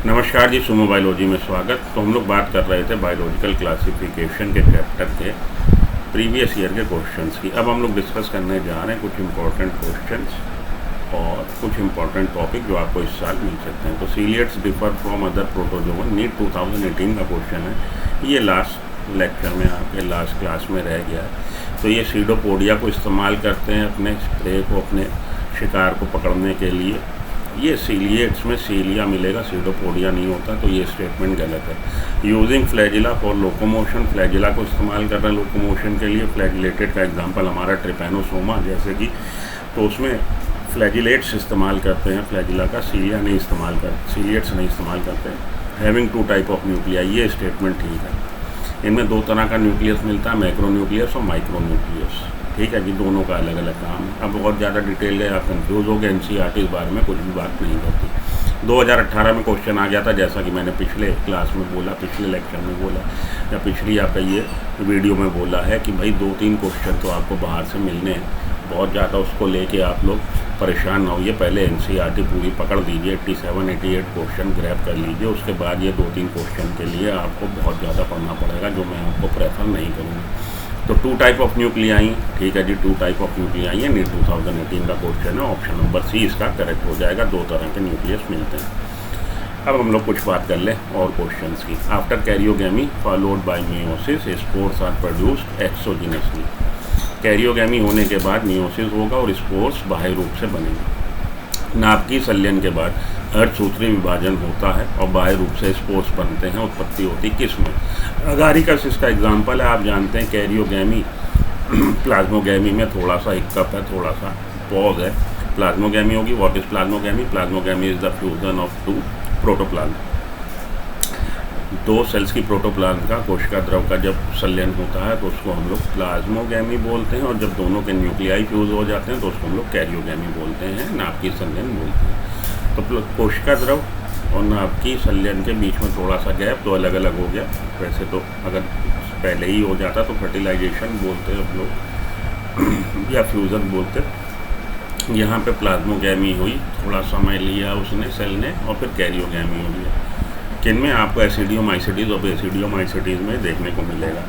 नमस्कार जी, Sumo biology में स्वागत। तो हम लोग बात कर रहे थे बायोलॉजिकल क्लासिफिकेशन के चैप्टर के प्रीवियस ईयर के क्वेश्चंस की। अब हम लोग डिस्कस करने जा रहे हैं कुछ इंपॉर्टेंट क्वेश्चंस और कुछ इंपॉर्टेंट टॉपिक जो आपको इस साल मिल सकते हैं। तो ciliates differ from other protozoa, NEET 2018 का क्वेश्चन है। ये लास्ट लेक्चर में आपके लास्ट क्लास में रह गया है। तो ये सीडोपोडिया को इस्तेमाल करते हैं अपने स्प्रे को, अपने शिकार को पकड़ने के लिए। ये सीलिएट्स में सीलिया मिलेगा, सीडोपोडिया नहीं होता, तो ये स्टेटमेंट गलत है। Using flagella for locomotion, flagella को इस्तेमाल कर रहे हैं लोकोमोशन के लिए। फ्लैजिलेटेड का एग्जांपल हमारा ट्रिपैनोसोमा जैसे कि, तो उसमें फ्लैजिलेट्स इस्तेमाल करते हैं फ्लैजिला का, सीलिया नहीं इस्तेमाल कर, सीलिएट्स नहीं इस्तेमाल करते हैं। हैविंग 2 टाइप ऑफ न्यूक्लिया, ये स्टेटमेंट ठीक है। इनमें 2 तरह का न्यूक्लियस मिलता है, मैक्रो न्यूक्लियस और माइक्रो न्यूक्लियस। ठीक है जी, दोनों का अलग अलग काम है। अब बहुत ज़्यादा डिटेल है, आप कंफ्यूज हो गए। एनसीईआरटी इस बारे में कुछ भी बात नहीं करती। 2018 में क्वेश्चन आ गया था, जैसा कि मैंने पिछले क्लास में बोला, पिछले लेक्चर में बोला, या पिछली आपका ये वीडियो में बोला है कि भाई 2-3 क्वेश्चन तो आपको बाहर से मिलने हैं। बहुत ज़्यादा उसको लेके आप लोग परेशान ना होइए। पहले एनसीईआरटी पूरी पकड़ लीजिए, 87-88 क्वेश्चन ग्रैब कर लीजिए। उसके बाद ये 2-3 क्वेश्चन के लिए आपको बहुत ज़्यादा पढ़ना पड़ेगा, जो मैं आपको प्रेफर नहीं करूँगा। तो 2 टाइप ऑफ न्यूक्लियाई, ठीक है जी, 2 टाइप ऑफ न्यूक्लियाई है। नीट 2018 का क्वेश्चन है। ऑप्शन नंबर सी इसका करेक्ट हो जाएगा। 2 तरह के न्यूक्लियस मिलते हैं। अब हम लोग कुछ बात कर लें और क्वेश्चंस की। After karyogamy followed by meiosis, spores are produced exogenously. Karyogamy होने के बाद मियोसिस होगा और स्पोर्स बाह्य रूप से बनेंगे। नाभिकीय संलयन के बाद अर्धसूत्री विभाजन होता है और बाह्य रूप से स्पोर्स बनते हैं। उत्पत्ति होती किस में? अगारिकस इसका एग्जाम्पल है। आप जानते हैं कैरियोगेमी प्लाज्मोगेमी में थोड़ा सा हिक्कप है, थोड़ा सा पॉज है। प्लाज्मोगेमी होगी। What is plasmogamy? Plasmogamy is the fusion of 2 protoplasm. 2 cells की प्रोटोप्लाज्म का, कोशिका द्रव का जब संलयन होता है तो उसको हम लोग प्लाज्मोगेमी बोलते हैं, और जब दोनों के न्यूक्लियाई फ्यूज हो जाते हैं तो उसको हम लोग कैरियोगेमी बोलते हैं, नाभिकीय संलयन बोलते हैं। तो कोशिका द्रव और नाभिकीय संलयन के बीच में थोड़ा सा गैप, तो अलग अलग हो गया। वैसे तो अगर पहले ही हो जाता तो फर्टिलाइजेशन बोलते हम लोग या फ्यूज़न बोलते। यहाँ पे प्लाज्मोगेमी हुई, थोड़ा समय लिया उसने सेल ने, और फिर कैरियोगेमी हुई है। किन में? आपको एसिडियोमाइसिटीज़ और बेसिडियोमाइसिटीज़ में देखने को मिलेगा।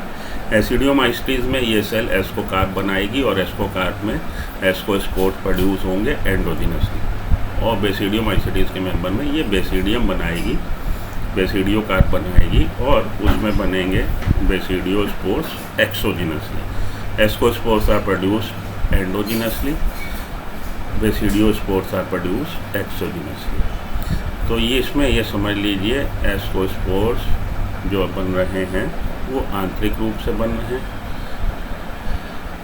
एसिडियोमाइसिटीज़ में ये सेल एस्कोकार्प बनाएगी और एस्कोकार्प में एस्कोस्पोर्स प्रोड्यूस होंगे एंडोजिनसली, और बेसिडियोमाइसिटीज़ के मेंबर में ये बेसिडियम बनाएगी, बेसिडियोकार्प बनाएगी, और उसमें बनेंगे basidiospores exogenously. Ascospores are produced endogenously, basidiospores are produced exogenously. तो ये इसमें ये समझ लीजिए, एस्कोस्पोर्स जो बन रहे हैं वो आंतरिक रूप से बन रहे हैं,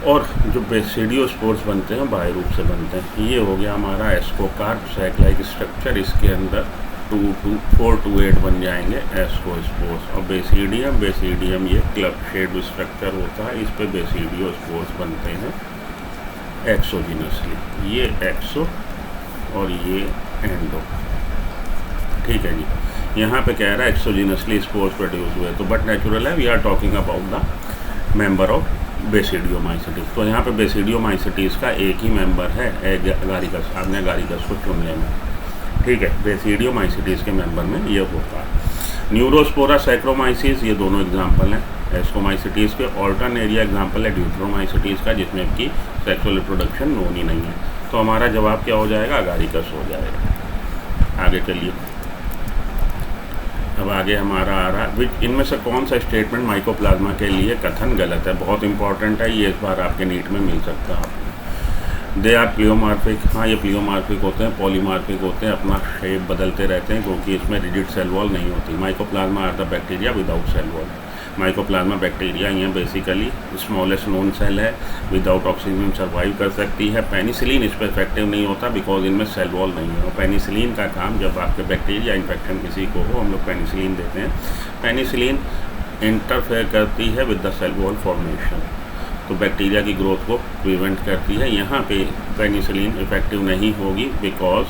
और जो बेसिडियोस्पोर्स बनते हैं बाह्य रूप से बनते हैं। ये हो गया हमारा एस्कोकार्प, सैक लाइक स्ट्रक्चर। इसके अंदर 4 to 8 बन जाएंगे एस्कोस्पोर्स। और बेसिडियम ये क्लब शेड स्ट्रक्चर होता है, इस पे बेसिडियोस्पोर्स बनते हैं एक्सोजिनसली। ये एक्सो और ये एंडो, ठीक है जी। यहाँ पे कह रहा है एक्सोजिनसली स्पोर्स प्रोड्यूस हुए, तो बट नेचुरल है। We are talking about the member of basidiomycetes. तो यहाँ पे बेसिडियोमाइसिटीज़ का एक ही मेंबर है अगारिकस। आपने अगारिकस को चुन लेना, ठीक है। बेसिडियोमाइसिटीज़ के मेंबर में ये होता है। न्यूरोस्पोरा, सैक्रोमाइसिस, ये दोनों एग्जाम्पल हैं एस्कोमाइसिटीज़ के। ऑल्टरनेरिया एग्जाम्पल है ड्यूटेरोमाइसिटीज़ का, जिसमें की सेक्सुअल रिप्रोडक्शन नोन ही नहीं है। तो हमारा जवाब क्या हो जाएगा? अगारिकस हो जाएगा। आगे चलिए। अब आगे हमारा आ रहा है, इनमें से कौन सा स्टेटमेंट माइकोप्लाज्मा के लिए कथन गलत है? बहुत इंपॉर्टेंट है ये, इस बार आपके नीट में मिल सकता है आपको। दे आर प्लियोमार्फिक, हाँ ये प्लियोमार्फिक होते हैं, पॉलीमार्फिक होते हैं, अपना शेप बदलते रहते हैं, क्योंकि इसमें रिजिड सेल वॉल नहीं होती। Mycoplasma are the bacteria without cell wall. Mycoplasma bacteria ये बेसिकली स्मॉलेस्ट नोन सेल है, विदाउट ऑक्सीजन सर्वाइव कर सकती है। पेनिसिलिन इस पर इफेक्टिव नहीं होता, बिकॉज इनमें सेल वॉल नहीं है। और पेनिसिलिन का काम, जब आपके बैक्टीरिया इन्फेक्शन किसी को हो, हम लोग पेनिसिलिन देते हैं। पेनिसिलिन इंटरफेयर करती है with the cell wall formation, तो बैक्टीरिया की ग्रोथ को प्रिवेंट करती है। यहाँ पे पेनिसिलिन इफेक्टिव नहीं होगी, because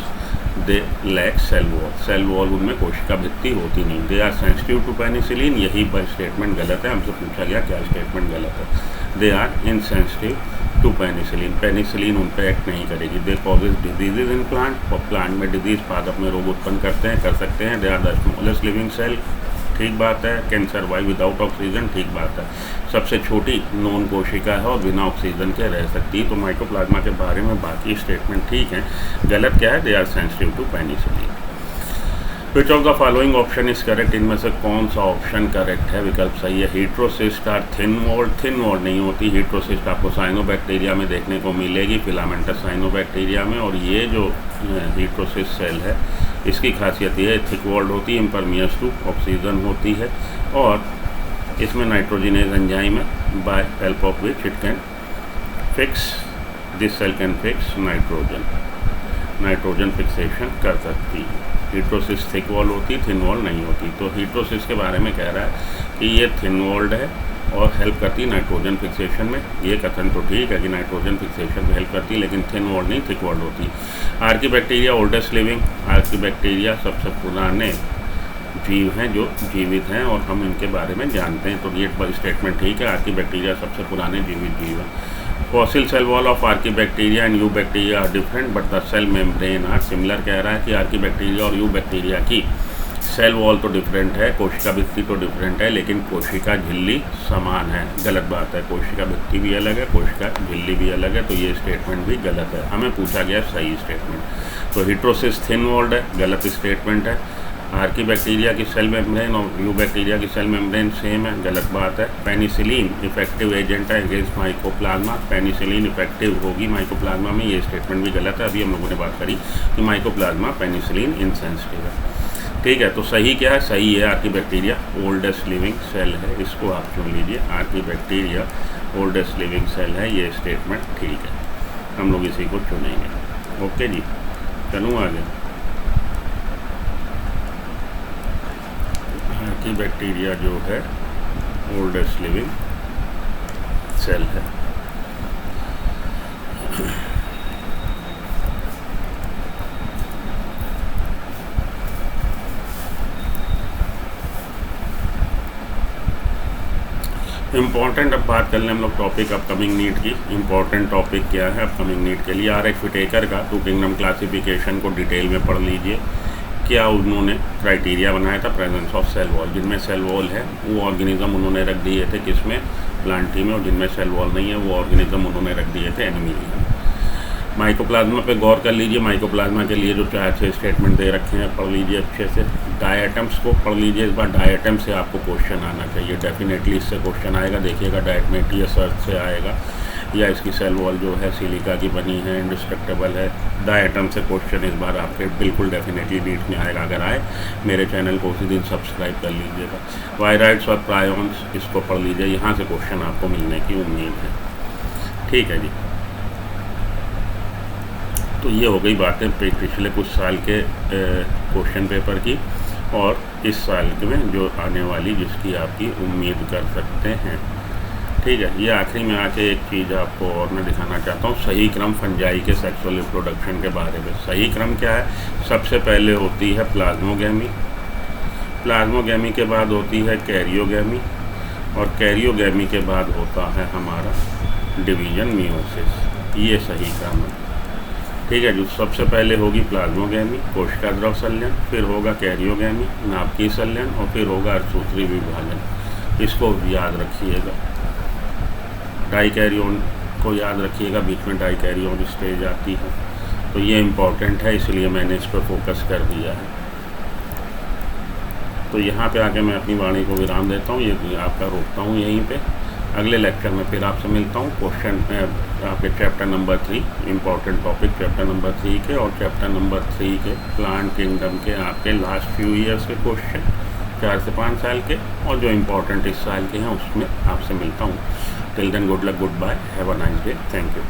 they lack cell wall. Cell wall उनमें कोशिका भित्ति होती नहीं। They are sensitive to penicillin. यही स्टेटमेंट गलत है। हमसे पूछा गया क्या स्टेटमेंट गलत है। They are insensitive to penicillin. Penicillin उन पर एक्ट नहीं करेगी। They causes diseases in plant, और प्लांट में डिजीज पादप में रोग उत्पन्न कर सकते हैं। They are the smallest living cell, ठीक बात है। कैन सर्वाइव विदाउट ऑक्सीजन, ठीक बात है। सबसे छोटी नॉन कोशिका है और बिना ऑक्सीजन के रह सकती है। तो माइकोप्लाज्मा के बारे में बाकी स्टेटमेंट ठीक है, गलत क्या है? They are sensitive to penicillin. Which of the following option is correct? इनमें से कौन सा ऑप्शन करेक्ट है? विकल्प सही है। Heterocyst are thin walled. Thin walled नहीं होती। हीट्रोसिस्ट आपको साइनोबैक्टीरिया में देखने को मिलेगी, फिलामेंटस साइनोबैक्टीरिया में। और ये जो हीट्रोसिस्ट सेल है, इसकी खासियत ये है थिक वॉल्ड होती है, इम्परमियस टू ऑक्सीजन होती है, और इसमें नाइट्रोजिनेज एंजाइम है, by help of which it can fix, this cell can fix nitrogen fixation कर सकती है। हीट्रोसिस थिक वॉल होती, थिन वॉल नहीं होती। तो हीट्रोसिस के बारे में कह रहा है कि ये थिन वॉल्ड है और हेल्प करती नाइट्रोजन फिक्सेशन में। ये कथन तो ठीक है कि नाइट्रोजन फिक्सेशन में हेल्प करती, लेकिन थिन वॉल्ड नहीं, थिक वॉल्ड होती। Archaebacteria oldest living. आर्कीबैक्टीरिया सबसे पुराने जीव हैं जो जीवित हैं, और हम इनके बारे में जानते हैं। तो ये स्टेटमेंट ठीक है, आर्कीबैक्टीरिया सबसे पुराने जीवित जीव हैं। Fossil cell wall of archaebacteria and eubacteria are different but the cell membrane are similar. कह रहा है कि आर्कीबैक्टीरिया और यूबैक्टीरिया की सेल वॉल तो डिफरेंट है, कोशिका भित्ति तो डिफरेंट है, लेकिन कोशिका झिल्ली समान है। गलत बात है, कोशिका भित्ति भी अलग है, कोशिका झिल्ली भी अलग है। तो ये स्टेटमेंट भी गलत है। हमें पूछा गया सही स्टेटमेंट। तो हीट्रोसिस थिन वॉल्ड है, गलत स्टेटमेंट है। आर्कीबैक्टीरिया की सेल मेम्ब्रेन और यूबैक्टीरिया की सेल मेम्ब्रेन सेम है, गलत बात है। पेनिसिलिन इफेक्टिव एजेंट है अगेंस्ट माइकोप्लाज्मा। पेनिसिलिन इफेक्टिव होगी माइकोप्लाज्मा में, ये स्टेटमेंट भी गलत है। अभी हम लोगों ने बात करी कि माइकोप्लाज्मा पेनिसिलिन इनसेंसिटिव है। ठीक है, तो सही क्या है? सही है आर्कीबैक्टीरिया ओल्डेस्ट लिविंग सेल है, इसको आप चुन लीजिए। आर्कीबैक्टीरिया ओल्डेस्ट लिविंग सेल है, ये स्टेटमेंट ठीक है, हम लोग इसी को चुनेंगे। ओके जी, चलूँ आगे। आर्कीबैक्टीरिया जो है ओल्डेस्ट लिविंग सेल है। इम्पॉर्टेंट अब बात कर लें हम लोग टॉपिक अपकमिंग नीट की। इम्पॉर्टेंट टॉपिक क्या है अपकमिंग नीट के लिए? आर.एच. विटेकर का टू किंगडम क्लासिफिकेशन को डिटेल में पढ़ लीजिए। क्या उन्होंने क्राइटेरिया बनाया था? Presence of cell wall. जिनमें सेल वॉल है वो ऑर्गेनिज्म उन्होंने रख दिए थे किसमें? प्लांटी में। और जिनमें सेल वॉल नहीं है वो ऑर्गेनिज्म उन्होंने रख दिए थे एनिमीलिया में। माइकोप्लाज्मा पे गौर कर लीजिए। माइकोप्लाज्मा के लिए जो 4-6 स्टेटमेंट दे रखे हैं पढ़ लीजिए अच्छे से। डायटम्स को पढ़ लीजिए। इस बार डायटम से आपको क्वेश्चन आना चाहिए, डेफिनेटली इससे क्वेश्चन आएगा। देखिएगा डायटमेटिया सर्च से आएगा, या इसकी सेल वॉल जो है सिलिका की बनी है, इंडिस्ट्रक्टेबल है। डायटम से क्वेश्चन इस बार आपके बिल्कुल डेफिनेटली नीट में आएगा। अगर आए मेरे चैनल को उसी दिन सब्सक्राइब कर लीजिएगा। वायराइड्स और प्रायोन्स, इसको पढ़ लीजिए, यहाँ से क्वेश्चन आपको मिलने की उम्मीद है। ठीक है जी, तो ये हो गई बातें पिछले कुछ साल के क्वेश्चन पेपर की, और इस साल में जो आने वाली जिसकी आपकी उम्मीद कर सकते हैं। ठीक है, ये आखिरी में आके एक चीज़ आपको और मैं दिखाना चाहता हूँ, सही क्रम फंजाई के सेक्सुअल रिप्रोडक्शन के बारे में। सही क्रम क्या है? सबसे पहले होती है प्लाज्मोगैमी, प्लाज्मोगैमी के बाद होती है कैरियोगैमी, और कैरियोगैमी के बाद होता है हमारा डिवीजन मियोसिस। ये सही क्रम है। ठीक है, जो सबसे पहले होगी प्लाज्मोगैमी, कोशिका द्रव संलयन, फिर होगा कैरियोगैमी, नाभिकीय संलयन, और फिर होगा अर्धसूत्री विभाजन। इसको याद रखिएगा। डाइकैरियोन को याद रखिएगा, बीच में डाइकैरियोन स्टेज आती है। तो ये इम्पॉर्टेंट है, इसलिए मैंने इस पर फोकस कर दिया है। तो यहाँ पे आके मैं अपनी वाणी को विराम देता हूँ, ये आपका रोकता हूँ यहीं पे। अगले लेक्चर में फिर आपसे मिलता हूँ। क्वेश्चन आपके chapter number 3, important topic chapter number 3 के, और चैप्टर नंबर 3 के प्लांट किंगडम के आपके लास्ट फ्यू ईयर्स के क्वेश्चन, 4 से 5 साल के, और जो इम्पोर्टेंट इस साल के हैं उसमें आपसे मिलता हूँ। Till then good luck, good bye, have a nice day, thank you.